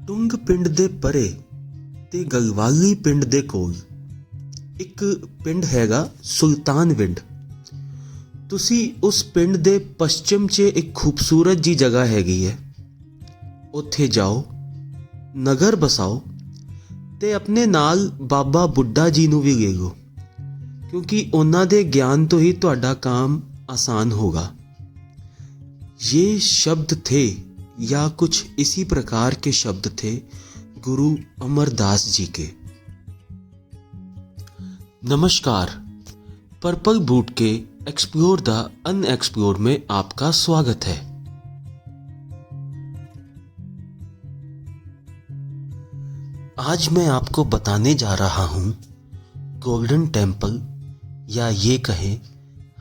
ਟੁੰਗ ਪਿੰਡ ਦੇ ਪਰੇ ਤੇ ਗਲਵਾਲੀ ਪਿੰਡ ਦੇ ਕੋਲ ਇੱਕ ਪਿੰਡ ਹੈਗਾ ਸੁਲਤਾਨਵਿੰਡ। ਤੁਸੀਂ ਉਸ ਪਿੰਡ ਦੇ ਪੱਛਮ 'ਚ ਇੱਕ ਖੂਬਸੂਰਤ ਜੀ ਜਗ੍ਹਾ ਹੈਗੀ ਹੈ, ਉੱਥੇ ਜਾਓ, ਨਗਰ ਬਸਾਓ ਤੇ ਆਪਣੇ ਨਾਲ ਬਾਬਾ ਬੁੱਢਾ ਜੀ ਨੂੰ ਵੀ ਲੈ ਲਓ, क्योंकि ਉਹਨਾਂ ਦੇ ज्ञान तो ही ਤੁਹਾਡਾ काम आसान होगा। ये शब्द थे या कुछ इसी प्रकार के शब्द थे गुरु अमरदास जी के। नमस्कार, पर्पल बूट के एक्सप्लोर द अनएक्सप्लोर में आपका स्वागत है। आज मैं आपको बताने जा रहा हूँ गोल्डन टेम्पल या ये कहें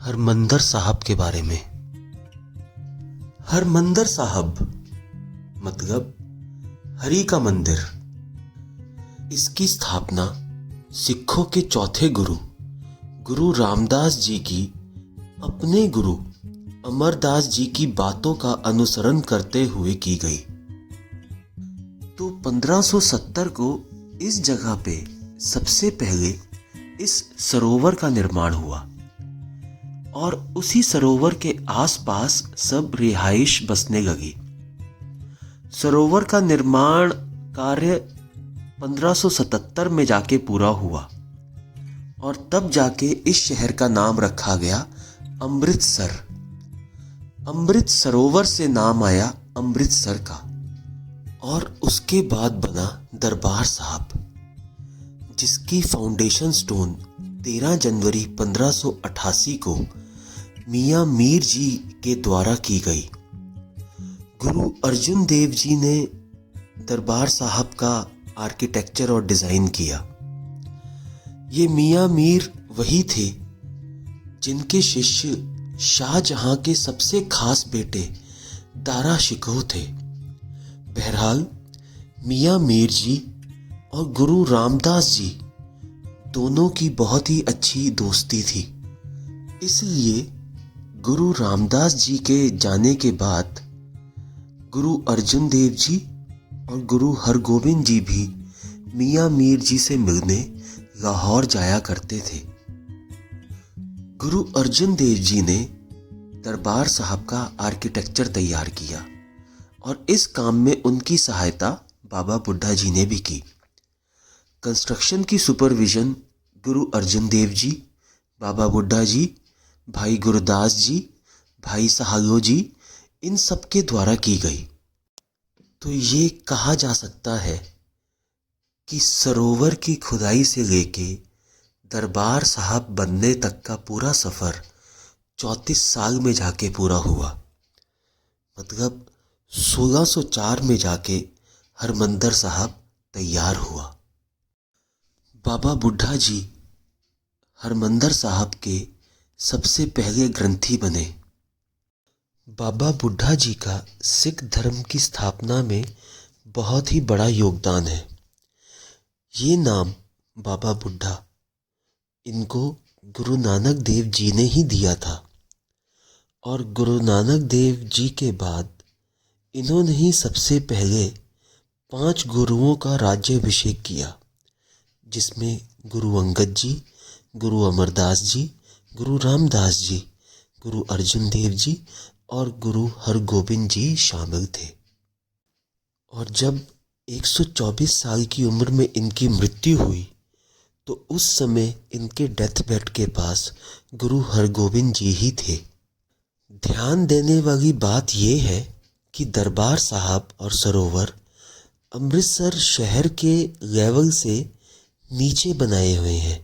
हरमंदिर साहब के बारे में। हरमंदिर साहब मतलब हरि का मंदिर। इसकी स्थापना सिखों के चौथे गुरु रामदास जी की अपने गुरु अमरदास जी की बातों का अनुसरण करते हुए की गई। तो 1570 को इस जगह पे सबसे पहले इस सरोवर का निर्माण हुआ और उसी सरोवर के आसपास सब रिहाइश बसने लगी। सरोवर का निर्माण कार्य 1577 में जाके पूरा हुआ और तब जाके इस शहर का नाम रखा गया अमृतसर। अमृत सरोवर से नाम आया अमृतसर का और उसके बाद बना दरबार साहब, जिसकी फाउंडेशन स्टोन 13 जनवरी 1588 को मियाँ मीर जी के द्वारा की गई। गुरु अर्जुन देव जी ने दरबार साहब का आर्किटेक्चर और डिज़ाइन किया। ये मियाँ मीर वही थे जिनके शिष्य शाहजहां के सबसे खास बेटे दारा शिकोह थे। बहरहाल मियाँ मीर जी और गुरु रामदास जी दोनों की बहुत ही अच्छी दोस्ती थी, इसलिए गुरु रामदास जी के जाने के बाद गुरु अर्जुन देव जी और गुरु हरगोविंद जी भी मियाँ मीर जी से मिलने लाहौर जाया करते थे। गुरु अर्जुन देव जी ने दरबार साहब का आर्किटेक्चर तैयार किया और इस काम में उनकी सहायता बाबा बुड्ढा जी ने भी की। कंस्ट्रक्शन की सुपरविजन गुरु अर्जुन देव जी, बाबा बुड्ढा जी, भाई गुरदास जी, भाई सहालो जी, इन सब के द्वारा की गई। तो ये कहा जा सकता है कि सरोवर की खुदाई से लेके दरबार साहब बनने तक का पूरा सफ़र 34 साल में जाके पूरा हुआ। मतलब 1604 में जाके हरमंदिर साहब तैयार हुआ। बाबा बुड्ढा जी हरमंदिर साहब के सबसे पहले ग्रंथी बने। बाबा बुड्ढा जी का सिख धर्म की स्थापना में बहुत ही बड़ा योगदान है। ये नाम बाबा बुड्ढा इनको गुरु नानक देव जी ने ही दिया था और गुरु नानक देव जी के बाद इन्होंने ही सबसे पहले 5 गुरुओं का राज्याभिषेक किया, जिसमें गुरु अंगद जी, गुरु अमरदास जी, गुरु रामदास जी, गुरु अर्जुन देव जी और गुरु हरगोविंद जी शामिल थे। और जब 124 साल की उम्र में इनकी मृत्यु हुई तो उस समय इनके डेथ बेड के पास गुरु हरगोविंद जी ही थे। ध्यान देने वाली बात यह है कि दरबार साहब और सरोवर अमृतसर शहर के लेवल से नीचे बनाए हुए हैं।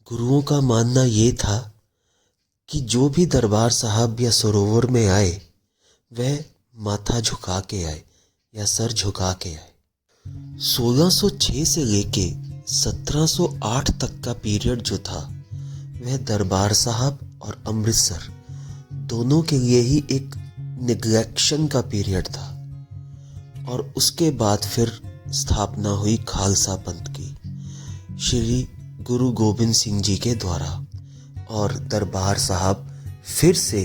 गुरुओं का मानना ये था कि जो भी दरबार साहब या सरोवर में आए वह माथा झुका के आए या सर झुका के आए। 1606 से लेके 1708 तक का पीरियड जो था वह दरबार साहब और अमृतसर दोनों के लिए ही एक निग्लेक्शन का पीरियड था और उसके बाद फिर स्थापना हुई खालसा पंथ की श्री गुरु गोबिंद सिंह जी के द्वारा और दरबार साहब फिर से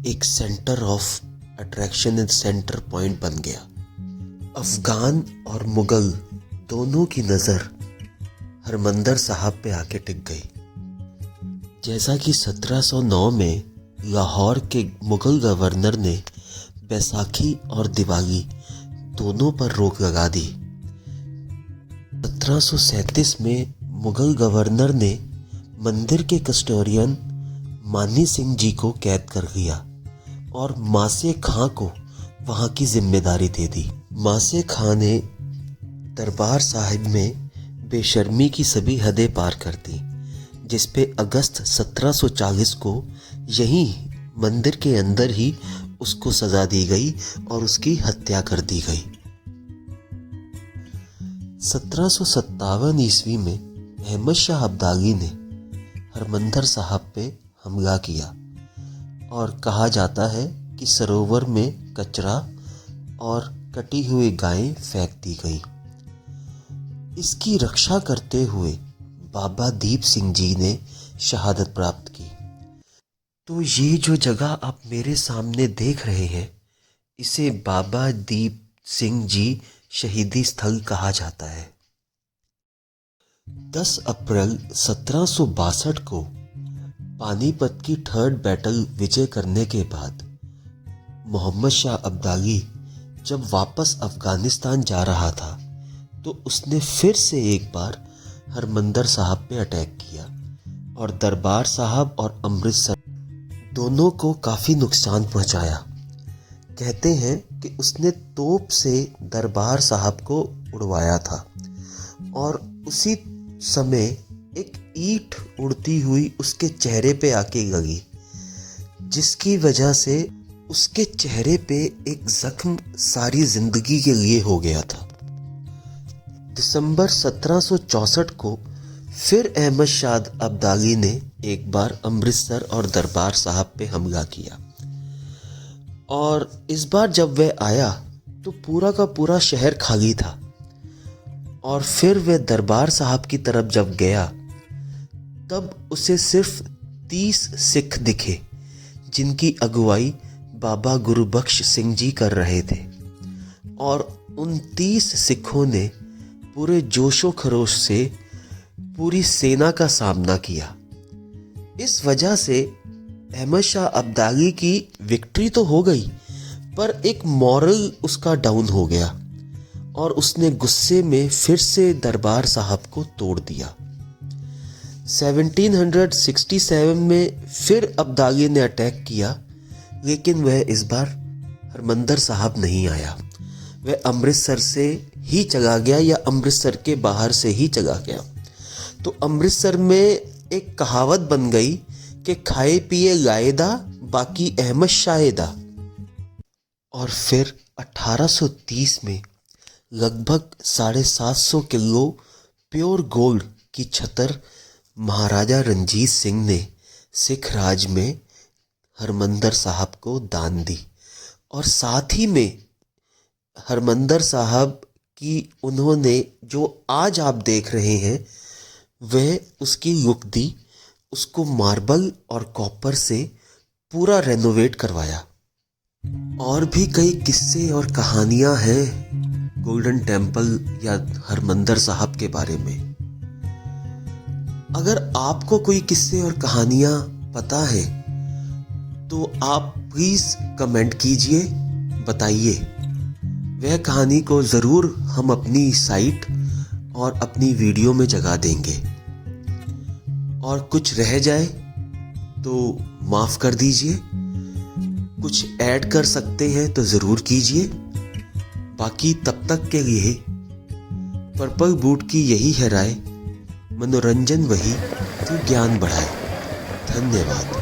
एक centre of attraction and centre point बन गया। अफगान और मुगल दोनों की नज़र हरमंदर साहब पे आके टिक गई। जैसा कि 1709 में लाहौर के मुगल गवर्नर ने बैसाखी और दिवाली दोनों पर रोक लगा दी। 1737 में मुगल गवर्नर ने मंदिर के कस्टोरियन मानी सिंह जी को कैद कर लिया और मासे खां को वहां की जिम्मेदारी दे दी। मासे खां ने दरबार साहिब में बेशर्मी की सभी हदें पार कर दी, जिस पे अगस्त 1740 को यहीं मंदिर के अंदर ही उसको सजा दी गई और उसकी हत्या कर दी गई। 1757 ईस्वी में अहमद शाह अब्दाली ने हरमंदर साहब पे हमला किया और कहा जाता है कि सरोवर में कचरा और कटी हुई गायें फेंक दी गई। इसकी रक्षा करते हुए बाबा दीप सिंह जी ने शहादत प्राप्त की। तो ये जो जगह आप मेरे सामने देख रहे हैं, इसे बाबा दीप सिंह जी शहीदी स्थल कहा जाता है। 10 अप्रैल 1762 को पानीपत की थर्ड बैटल विजय करने के बाद मोहम्मद शाह अब्दाली जब वापस अफगानिस्तान जा रहा था तो उसने फिर से एक बार हरमंदर साहब पे अटैक किया और दरबार साहब और अमृतसर दोनों को काफ़ी नुकसान पहुंचाया। कहते हैं कि उसने तोप से दरबार साहब को उड़वाया था और उसी समय एक ईंट उड़ती हुई उसके चेहरे पे आके लगी, जिसकी वजह से उसके चेहरे पे एक जख्म सारी जिंदगी के लिए हो गया था। दिसंबर 1764 को फिर अहमद शाह अब्दाली ने एक बार अमृतसर और दरबार साहब पे हमला किया और इस बार जब वह आया तो पूरा का पूरा शहर खाली था और फिर वह दरबार साहब की तरफ जब गया तब उसे सिर्फ 30 सिख दिखे, जिनकी अगुवाई बाबा गुरुबख्श सिंह जी कर रहे थे और उन 30 सिखों ने पूरे जोशो खरोश से पूरी सेना का सामना किया। इस वजह से अहमद शाह अब्दाली की विक्ट्री तो हो गई, पर एक मॉरल उसका डाउन हो गया और उसने गुस्से में फिर से दरबार साहब को तोड़ दिया। 1767 में फिर अब्दाली ने अटैक किया, लेकिन वह इस बार हरमंदर साहब नहीं आया। वह अमृतसर से ही चला गया या अमृतसर के बाहर से ही चला गया। तो अमृतसर में एक कहावत बन गई कि खाए पिए लाएदा बाकी अहमद शाहेदा। और फिर 1830 में लगभग 750 किलो प्योर गोल्ड की छतर महाराजा रंजीत सिंह ने सिख राज में हरमंदर साहब को दान दी और साथ ही में हरमंदर साहब की उन्होंने जो आज आप देख रहे हैं वह उसकी लुक दी, उसको मार्बल और कॉपर से पूरा रेनोवेट करवाया। और भी कई किस्से और कहानियां हैं गोल्डन टेम्पल या हरमंदर साहब के बारे में। अगर आपको कोई किस्से और कहानियां पता है तो आप प्लीज कमेंट कीजिए, बताइए। वह कहानी को ज़रूर हम अपनी साइट और अपनी वीडियो में जगह देंगे। और कुछ रह जाए तो माफ़ कर दीजिए, कुछ ऐड कर सकते हैं तो ज़रूर कीजिए। बाकी तब तक के लिए पर्पल बूट की यही है राय, मनोरंजन वही जो ज्ञान बढ़ाए। धन्यवाद।